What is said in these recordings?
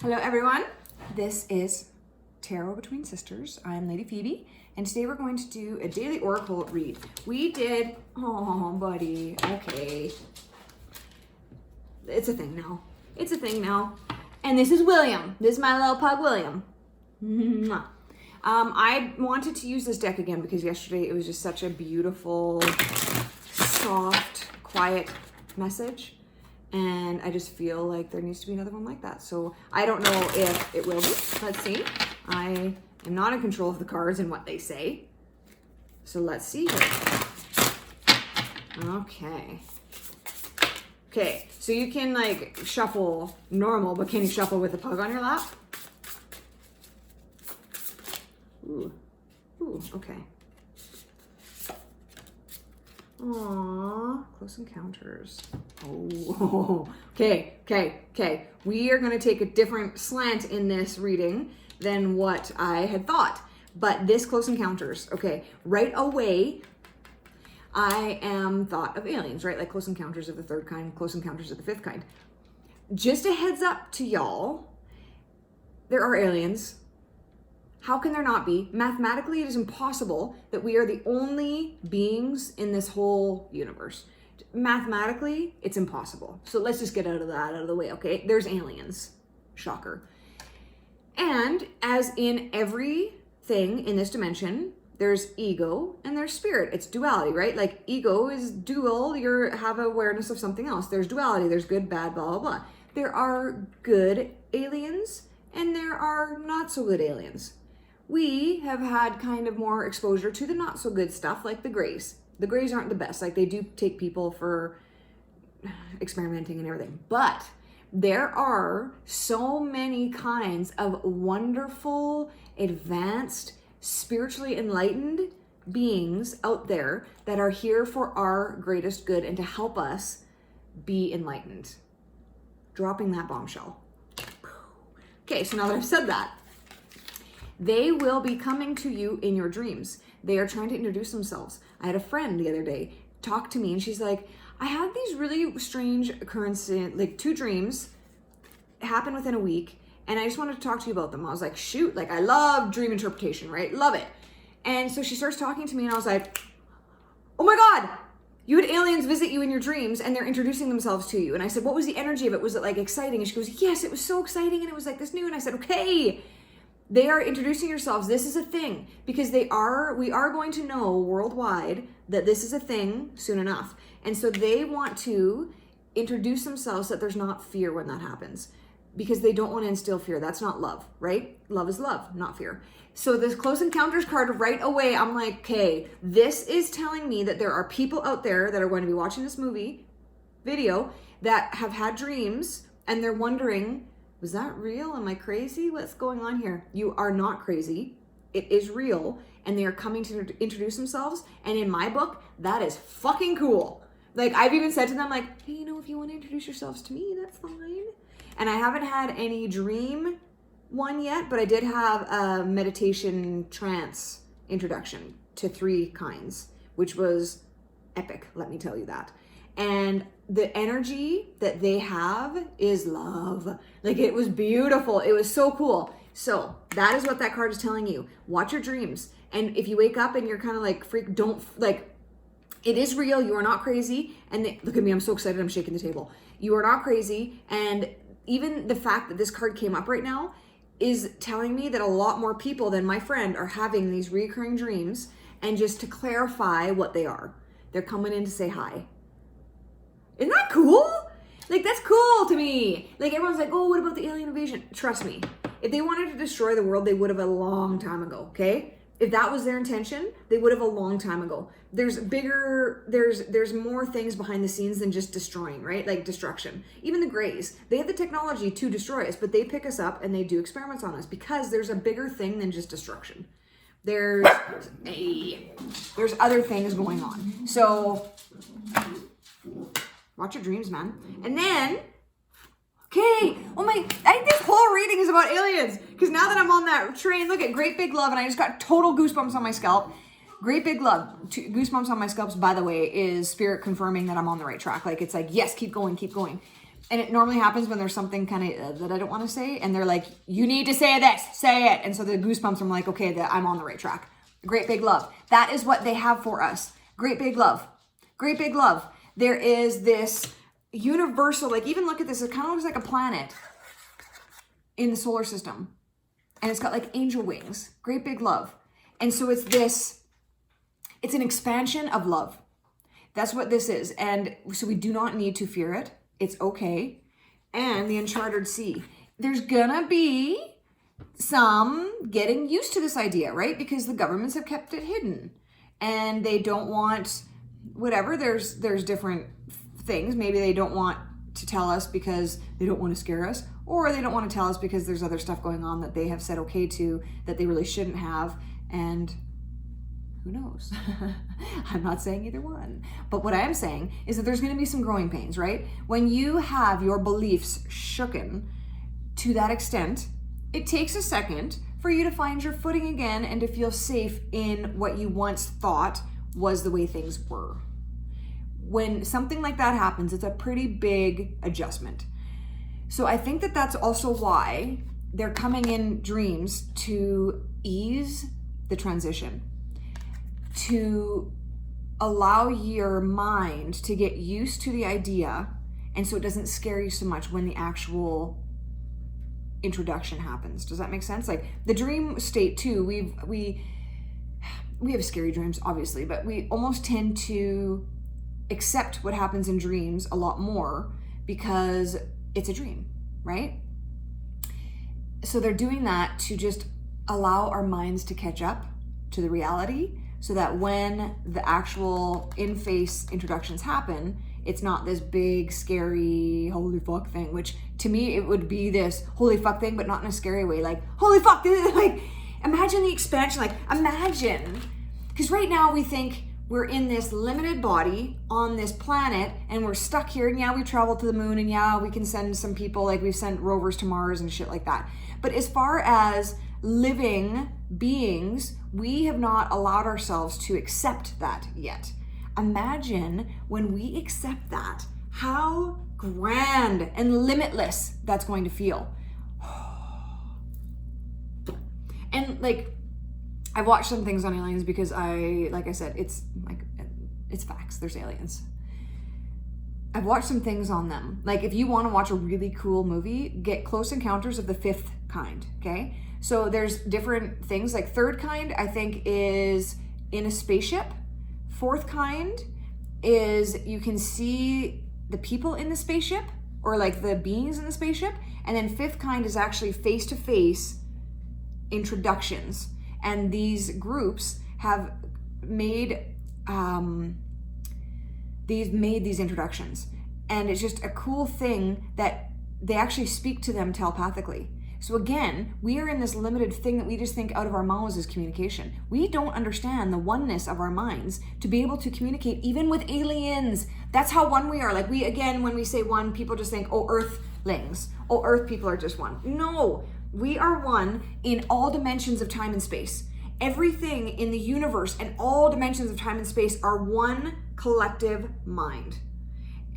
Hello everyone, this is Tarot Between Sisters. I'm Lady Phoebe, and today we're going to do a daily oracle read. We did, oh buddy, okay. It's a thing now. It's a thing now. And this is William. This is my little pug William. Mwah. I wanted to use this deck again because yesterday it was just such a beautiful, soft, quiet message. And I just feel like there needs to be another one like that. So I don't know if it will be. Let's see. I am not in control of the cards and what they say. So let's see here. Okay. Okay, so you can like shuffle normal, but can you shuffle with a pug on your lap? Ooh. Ooh, okay. Aww, Close Encounters. Oh, okay. We are going to take a different slant in this reading than what I had thought. But this Close Encounters, okay, right away, I am thought of aliens, right? Like Close Encounters of the third kind, Close Encounters of the fifth kind. Just a heads up to y'all, there are aliens. How can there not be? Mathematically, it is impossible that we are the only beings in this whole universe. Mathematically, it's impossible. So let's just get out of the way, okay? There's aliens. Shocker. And as in everything in this dimension, there's ego and there's spirit. It's duality, right? Like ego is dual. You have awareness of something else. There's duality. There's good, bad, blah, blah, blah. There are good aliens and there are not so good aliens. We have had kind of more exposure to the not so good stuff like the Greys. The Greys aren't the best. Like they do take people for experimenting and everything. But there are so many kinds of wonderful, advanced, spiritually enlightened beings out there that are here for our greatest good and to help us be enlightened. Dropping that bombshell. Okay, so now that I've said that, they will be coming to you in your dreams. They are trying to introduce themselves. I had a friend the other day talk to me and she's like, I had these really strange occurrences, like 2 dreams happen within a week. And I just wanted to talk to you about them. I was like, shoot, like I love dream interpretation, right? Love it. And so she starts talking to me and I was like, oh my God, you had aliens visit you in your dreams and they're introducing themselves to you. And I said, what was the energy of it? Was it like exciting? And she goes, yes, it was so exciting. And it was like this new. And I said, okay, they are introducing yourselves. This is a thing because we are going to know worldwide that this is a thing soon enough. And so they want to introduce themselves so that there's not fear when that happens. Because they don't want to instill fear. That's not love, right? Love is love, not fear. So this Close Encounters card right away, I'm like, okay, this is telling me that there are people out there that are going to be watching this video that have had dreams and they're wondering, was that real? Am I crazy? What's going on here? You are not crazy. It is real. And they are coming to introduce themselves. And in my book, that is fucking cool. Like I've even said to them like, hey, if you want to introduce yourselves to me, that's fine. And I haven't had any dream one yet, but I did have a meditation trance introduction to 3 kinds, which was epic, let me tell you that. And the energy that they have is love. Like it was beautiful. It was so cool. So that is what that card is telling you. Watch your dreams. And if you wake up and you're kind of like freak, don't like, it is real. You are not crazy. And look at me. I'm so excited. I'm shaking the table. You are not crazy. And even the fact that this card came up right now is telling me that a lot more people than my friend are having these recurring dreams. And just to clarify what they are, they're coming in to say hi. Isn't that cool? Like, that's cool to me. Like, everyone's like, oh, what about the alien invasion? Trust me, if they wanted to destroy the world, they would have a long time ago, okay? If that was their intention, they would have a long time ago. There's more things behind the scenes than just destroying, right? Like destruction. Even the Greys, they have the technology to destroy us, but they pick us up and they do experiments on us because there's a bigger thing than just destruction. There's other things going on. So watch your dreams, man. And then, okay, I think this whole reading is about aliens. Because now that I'm on that train, look at Great Big Love, and I just got total goosebumps on my scalp. Great Big Love, goosebumps on my scalps, by the way, is spirit confirming that I'm on the right track. Like, it's like, yes, keep going, keep going. And it normally happens when there's something kind of that I don't want to say. And they're like, you need to say this, say it. And so the goosebumps, I'm like, okay, I'm on the right track. Great big love. That is what they have for us. Great big love. Great big love. There is this universal, like even look at this, it kind of looks like a planet in the solar system. And it's got like angel wings. Great big love. And so it's an expansion of love. That's what this is. And so we do not need to fear it. It's okay. And the uncharted sea. There's gonna be some getting used to this idea, right? Because the governments have kept it hidden. And they don't want whatever. There's different things. Maybe they don't want to tell us because they don't want to scare us. Or they don't want to tell us because there's other stuff going on that they have said okay to that they really shouldn't have. And who knows? I'm not saying either one. But what I am saying is that there's going to be some growing pains, right? When you have your beliefs shooken to that extent, it takes a second for you to find your footing again and to feel safe in what you once thought was the way things were. When something like that happens, it's a pretty big adjustment. So I think that that's also why they're coming in dreams to ease the transition, to allow your mind to get used to the idea, and so it doesn't scare you so much when the actual introduction happens. Does that make sense? Like the dream state too, we have scary dreams obviously, but we almost tend to accept what happens in dreams a lot more because it's a dream, right? So they're doing that to just allow our minds to catch up to the reality so that when the actual in-face introductions happen, it's not this big, scary, holy fuck thing, which to me, it would be this holy fuck thing, but not in a scary way. Like, holy fuck, like, imagine the expansion, like, imagine. Because right now we think we're in this limited body on this planet and we're stuck here. And yeah, we travel to the moon and yeah, we can send some people, like we've sent rovers to Mars and shit like that. But as far as living beings, we have not allowed ourselves to accept that yet. Imagine when we accept that, how grand and limitless that's going to feel. And like, I've watched some things on aliens because like I said, it's facts, there's aliens. I've watched some things on them. Like if you want to watch a really cool movie, get Close Encounters of the Fifth Kind, okay? So there's different things, like third kind, I think is in a spaceship. Fourth kind is you can see the people in the spaceship or like the beings in the spaceship. And then fifth kind is actually face-to-face introductions. And these groups have made these introductions. And it's just a cool thing that they actually speak to them telepathically. So again, we are in this limited thing that we just think out of our mouths is communication. We don't understand the oneness of our minds to be able to communicate even with aliens. That's how one we are. Like we, again, when we say one, people just think, oh, earthlings. Oh, earth people are just one. No, we are one in all dimensions of time and space. Everything in the universe and all dimensions of time and space are one collective mind.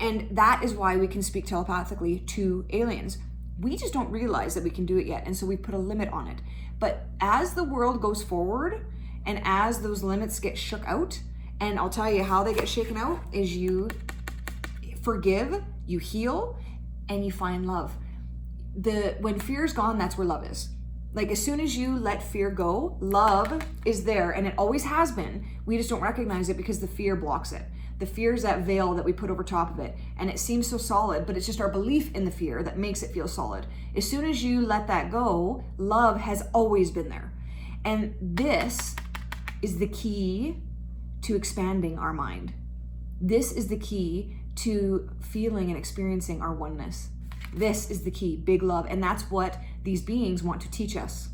And that is why we can speak telepathically to aliens. We just don't realize that we can do it yet. And so we put a limit on it. But as the world goes forward and as those limits get shook out, and I'll tell you how they get shaken out is you forgive, you heal, and you find love. When fear is gone, that's where love is. Like as soon as you let fear go, love is there, and it always has been. We just don't recognize it because the fear blocks it. The fear is that veil that we put over top of it, and it seems so solid, but it's just our belief in the fear that makes it feel solid. As soon as you let that go, love has always been there. And this is the key to expanding our mind. This is the key to feeling and experiencing our oneness. This is the key, big love. And that's what these beings want to teach us.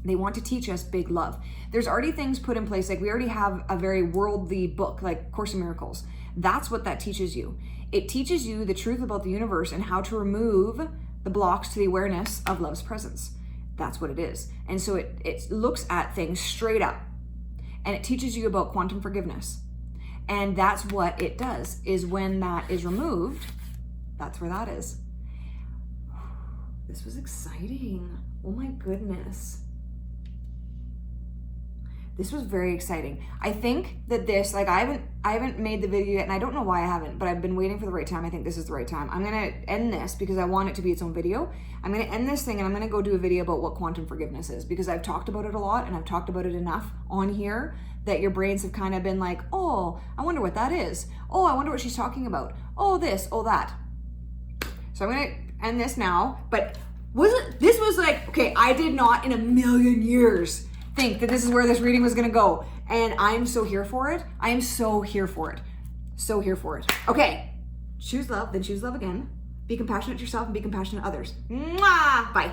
They want to teach us big love. There's already things put in place. Like we already have a very worldly book, like Course in Miracles. That's what that teaches you. It teaches you the truth about the universe and how to remove the blocks to the awareness of love's presence. That's what it is. And so it looks at things straight up. And it teaches you about quantum forgiveness. And that's what it does, is when that is removed, That's where that is. This was exciting. Oh my goodness. This was very exciting. I think that this, like, I haven't made the video yet, and I don't know why I haven't, but I've been waiting for the right time. I think this is the right time. I'm gonna end this because I want it to be its own video. I'm gonna end this thing and I'm gonna go do a video about what quantum forgiveness is, because I've talked about it a lot and I've talked about it enough on here that your brains have kind of been like, oh, I wonder what that is. Oh, I wonder what she's talking about. Oh, this, oh, that. So I'm gonna end this now, but this was like, okay, I did not in a million years think that this is where this reading was gonna go. And I'm so here for it. I am so here for it. So here for it. Okay, choose love, then choose love again. Be compassionate to yourself and be compassionate to others. Mwah! Bye.